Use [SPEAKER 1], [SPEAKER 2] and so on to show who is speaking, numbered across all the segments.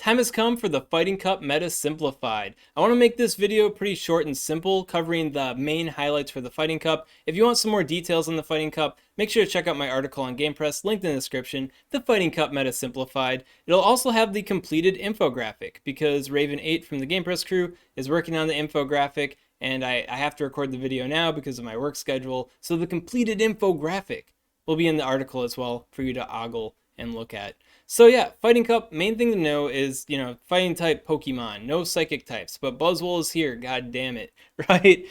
[SPEAKER 1] Time has come for the Fighting Cup Meta Simplified. I want to make this video pretty short and simple, covering the main highlights for the Fighting Cup. If you want some more details on the Fighting Cup, make sure to check out my article on GamePress, linked in the description, the Fighting Cup Meta Simplified. It'll also have the completed infographic, because Raven8 from the GamePress crew is working on the infographic, and I have to record the video now because of my work schedule, so the completed infographic will be in the article as well for you to ogle and look at. So yeah, Fighting Cup, main thing to know is, fighting type Pokemon, no psychic types, but Buzzwole is here, god damn it, right?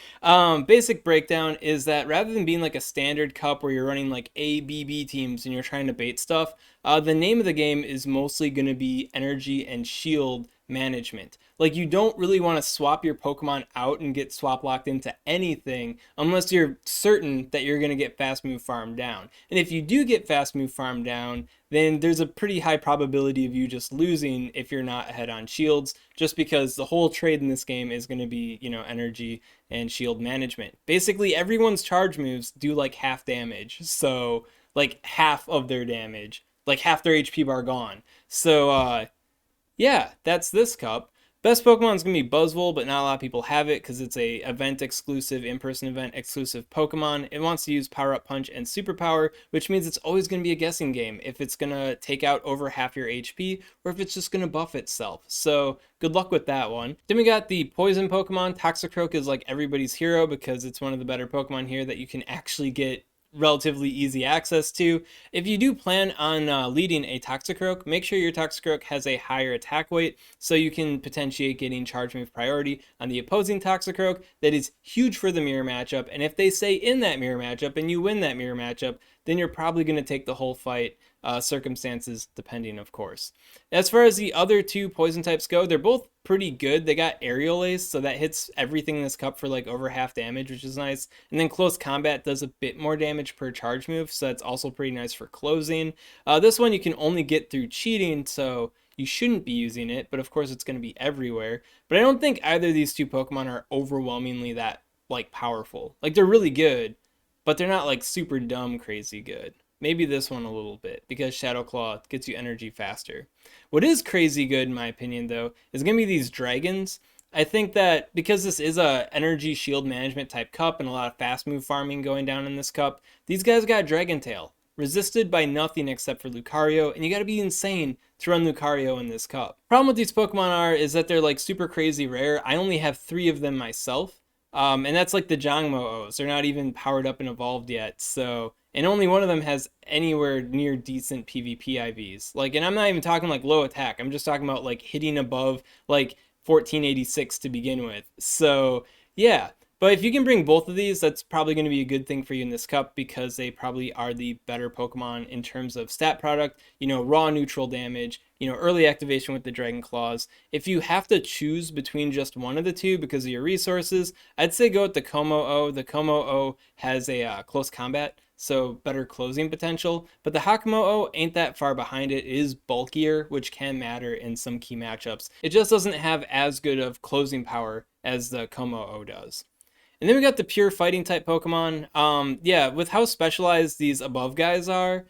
[SPEAKER 1] Basic breakdown is that rather than being like a standard cup where you're running like A, B, B teams and you're trying to bait stuff, the name of the game is mostly going to be energy and shield management. Like, you don't really want to swap your Pokemon out and get swap locked into anything unless you're certain that you're going to get fast move farm down. And if you do get fast move farm down, then there's a pretty high probability of you just losing if you're not ahead on shields, just because the whole trade in this game is going to be, energy and shield management. Basically, everyone's charge moves do like half damage, so like half of their damage, like half their HP bar gone. So yeah, that's this cup. Best Pokemon is going to be Buzzwole, but not a lot of people have it because it's a event exclusive, in-person event exclusive Pokemon. It wants to use Power Up Punch and Superpower, which means it's always going to be a guessing game if it's going to take out over half your HP or if it's just going to buff itself. So good luck with that one. Then we got the Poison Pokemon. Toxicroak is like everybody's hero because it's one of the better Pokemon here that you can actually get relatively easy access to. If you do plan on leading a Toxicroak, make sure your Toxicroak has a higher attack weight so you can potentiate getting charge move priority on the opposing Toxicroak. That is huge for the mirror matchup, and if they stay in that mirror matchup and you win that mirror matchup, then you're probably going to take the whole fight, circumstances depending, of course. As far as the other two poison types go, they're both pretty good. They got Aerial Ace, so that hits everything in this cup for like over half damage, which is nice. And then Close Combat does a bit more damage per charge move, so that's also pretty nice for closing. This one you can only get through cheating, so you shouldn't be using it, but of course it's going to be everywhere. But I don't think either of these two Pokemon are overwhelmingly that like powerful. Like, they're really good, but they're not like super dumb crazy good. Maybe this one a little bit, because Shadow Claw gets you energy faster. What is crazy good, in my opinion, though, is going to be these dragons. I think that because this is a energy shield management type cup and a lot of fast move farming going down in this cup, these guys got Dragon Tail, resisted by nothing except for Lucario, and you got to be insane to run Lucario in this cup. Problem with these Pokemon is that they're like super crazy rare. I only have 3 of them myself. And that's like the Kommo-os. They're not even powered up and evolved yet. So, and only one of them has anywhere near decent PvP IVs. Like, and I'm not even talking like low attack. I'm just talking about like hitting above like 1486 to begin with. So yeah, but if you can bring both of these, that's probably going to be a good thing for you in this cup, because they probably are the better Pokemon in terms of stat product, raw neutral damage, early activation with the Dragon Claws. If you have to choose between just one of the two because of your resources, I'd say go with the Kommo-o. The Kommo-o has a close combat, so better closing potential, but the Hakamo-o ain't that far behind it. It is bulkier, which can matter in some key matchups. It just doesn't have as good of closing power as the Kommo-o does. And then we got the pure fighting type Pokemon. Yeah, with how specialized these above guys are,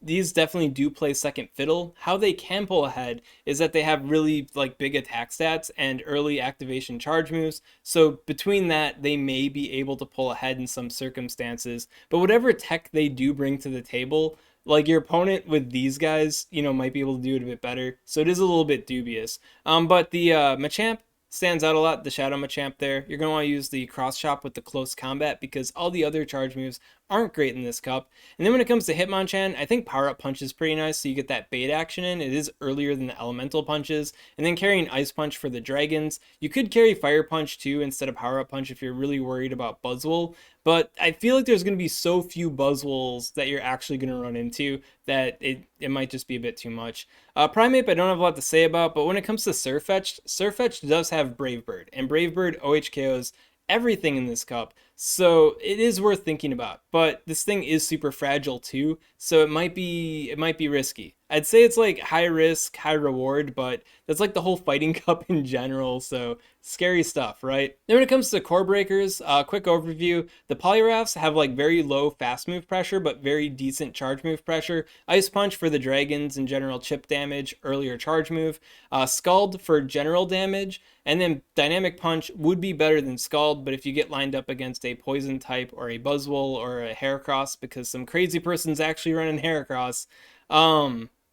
[SPEAKER 1] these definitely do play second fiddle. How they can pull ahead is that they have really like big attack stats and early activation charge moves. So between that, they may be able to pull ahead in some circumstances. But whatever tech they do bring to the table, like your opponent with these guys, might be able to do it a bit better. So it is a little bit dubious. But the Machamp stands out a lot, the Shadow Machamp there. You're going to want to use the Cross Chop with the Close Combat because all the other charge moves aren't great in this cup. And then when it comes to Hitmonchan, I think Power Up Punch is pretty nice, so you get that bait action in. It is earlier than the Elemental Punches. And then carrying Ice Punch for the Dragons. You could carry Fire Punch too instead of Power Up Punch if you're really worried about Buzzwole. But I feel like there's going to be so few Buzzwoles that you're actually going to run into that it might just be a bit too much. Primeape I don't have a lot to say about, but when it comes to Surfetch'd, Surfetch'd does have Brave Bird, and Brave Bird OHKOs everything in this cup. So it is worth thinking about, but this thing is super fragile too, so it might be risky. I'd say it's like high risk, high reward, but that's like the whole fighting cup in general, so scary stuff, right? Then when it comes to core breakers, quick overview, the Poliwraths have like very low fast move pressure, but very decent charge move pressure. Ice Punch for the dragons and general chip damage, earlier charge move. Scald for general damage, and then Dynamic Punch would be better than Scald, but if you get lined up against a Poison type or a Buzzwole or a Heracross, because some crazy person's actually running Heracross,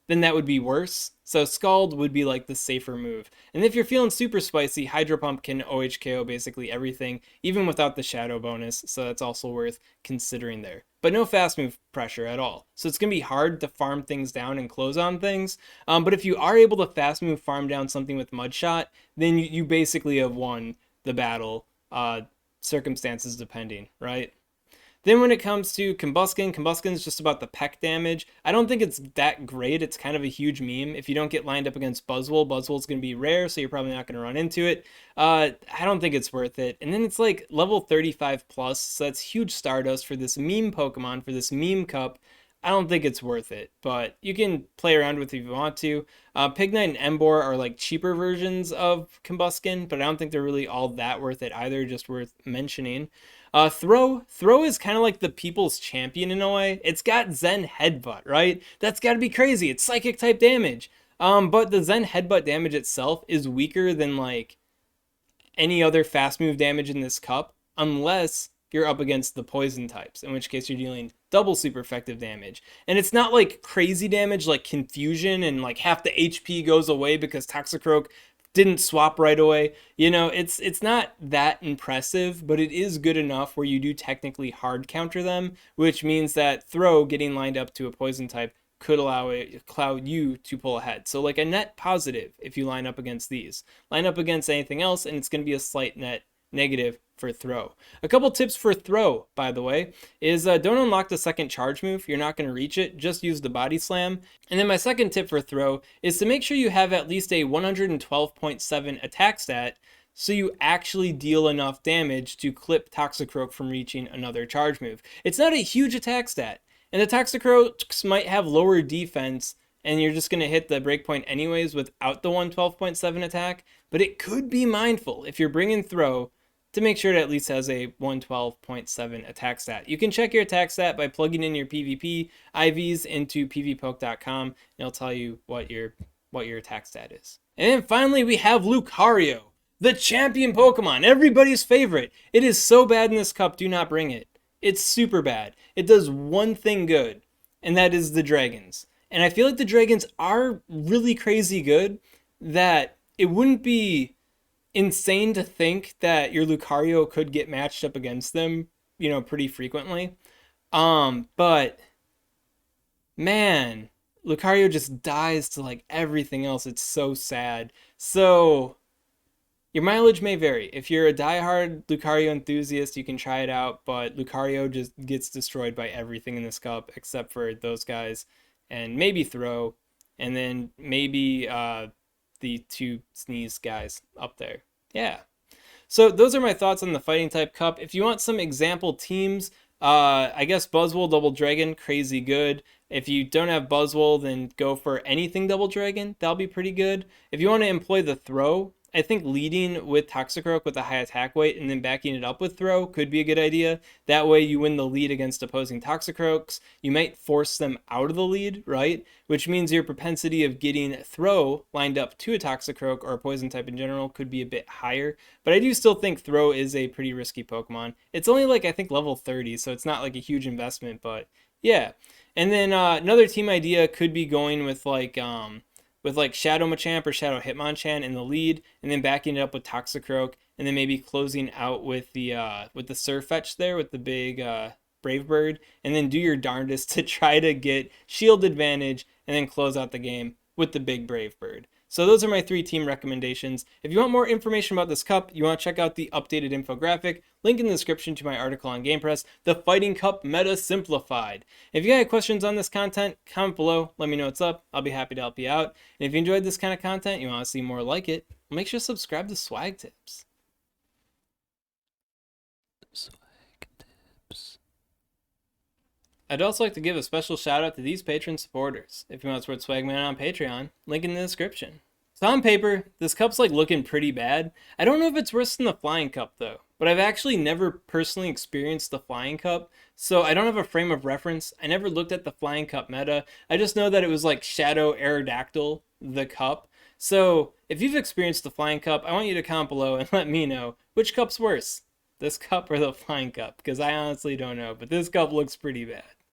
[SPEAKER 1] then that would be worse. So Scald would be like the safer move. And if you're feeling super spicy, Hydro Pump can OHKO basically everything, even without the Shadow bonus, so that's also worth considering there. But no fast move pressure at all. So it's going to be hard to farm things down and close on things. But if you are able to fast move farm down something with Mudshot, then you basically have won the battle, circumstances depending, right? Then when it comes to Combuskin is just about the peck damage. I don't think it's that great. It's kind of a huge meme. If you don't get lined up against Buzzwole, Buzzwole's going to be rare, so you're probably not going to run into it. I don't think it's worth it. And then it's like level 35 plus, so that's huge Stardust for this meme Pokemon, for this meme cup. I don't think it's worth it, but you can play around with it if you want to. Pignite and Emboar are like cheaper versions of Combuskin, but I don't think they're really all that worth it either, just worth mentioning. Throw is kind of like the people's champion in a way. It's got Zen Headbutt, right? That's got to be crazy. It's psychic type damage. But the Zen Headbutt damage itself is weaker than like any other fast move damage in this cup, unless you're up against the poison types, in which case you're dealing double super effective damage. And it's not like crazy damage like confusion and like half the HP goes away because Toxicroak didn't swap right away. You know, it's not that impressive, but it is good enough where you do technically hard counter them, which means that Throw getting lined up to a poison type could allow you to pull ahead. So like a net positive if you line up against these. Line up against anything else and it's going to be a slight net negative for Throw. A couple tips for Throw, by the way, is don't unlock the second charge move. You're not going to reach it. Just use the Body Slam. And then my second tip for Throw is to make sure you have at least a 112.7 attack stat so you actually deal enough damage to clip Toxicroak from reaching another charge move. It's not a huge attack stat, and the Toxicroaks might have lower defense and you're just going to hit the breakpoint anyways without the 112.7 attack, but it could be mindful if you're bringing Throw to make sure it at least has a 112.7 attack stat. You can check your attack stat by plugging in your PvP IVs into pvpoke.com, and it'll tell you what your attack stat is. And then finally we have Lucario, the champion Pokemon, everybody's favorite. It is so bad in this cup, do not bring it. It's super bad. It does one thing good, and that is the dragons. And I feel like the dragons are really crazy good that it wouldn't be insane to think that your Lucario could get matched up against them, you know, pretty frequently. But man, Lucario just dies to like everything else. It's so sad. So your mileage may vary. If you're a diehard Lucario enthusiast, you can try it out, but Lucario just gets destroyed by everything in this cup except for those guys and maybe Throw, and then maybe the two Sneeze guys up there. Yeah. So those are my thoughts on the Fighting type cup. If you want some example teams, I guess Buzzwole Double Dragon, crazy good. If you don't have Buzzwole, then go for anything Double Dragon. That'll be pretty good. If you want to employ the Throw, I think leading with Toxicroak with a high attack weight and then backing it up with Throw could be a good idea. That way you win the lead against opposing Toxicroaks. You might force them out of the lead, right? Which means your propensity of getting Throw lined up to a Toxicroak or a poison type in general could be a bit higher. But I do still think Throw is a pretty risky Pokemon. It's only like, I think, level 30, so it's not like a huge investment, but yeah. And then another team idea could be going with like Shadow Machamp or Shadow Hitmonchan in the lead, and then backing it up with Toxicroak, and then maybe closing out with the Surfetch there with the big Brave Bird, and then do your darndest to try to get shield advantage, and then close out the game with the big Brave Bird. So those are my 3 team recommendations. If you want more information about this cup, you want to check out the updated infographic, link in the description to my article on GamePress, the Fighting Cup Meta Simplified. If you got any questions on this content, comment below, let me know what's up. I'll be happy to help you out. And if you enjoyed this kind of content, you want to see more like it, make sure to subscribe to SwagTips. I'd also like to give a special shout out to these Patreon supporters. If you want to support Swagman on Patreon, link in the description. So on paper, this cup's like looking pretty bad. I don't know if it's worse than the Flying Cup though, but I've actually never personally experienced the Flying Cup, so I don't have a frame of reference. I never looked at the Flying Cup meta. I just know that it was like Shadow Aerodactyl, the cup. So if you've experienced the Flying Cup, I want you to comment below and let me know which cup's worse, this cup or the Flying Cup, because I honestly don't know, but this cup looks pretty bad.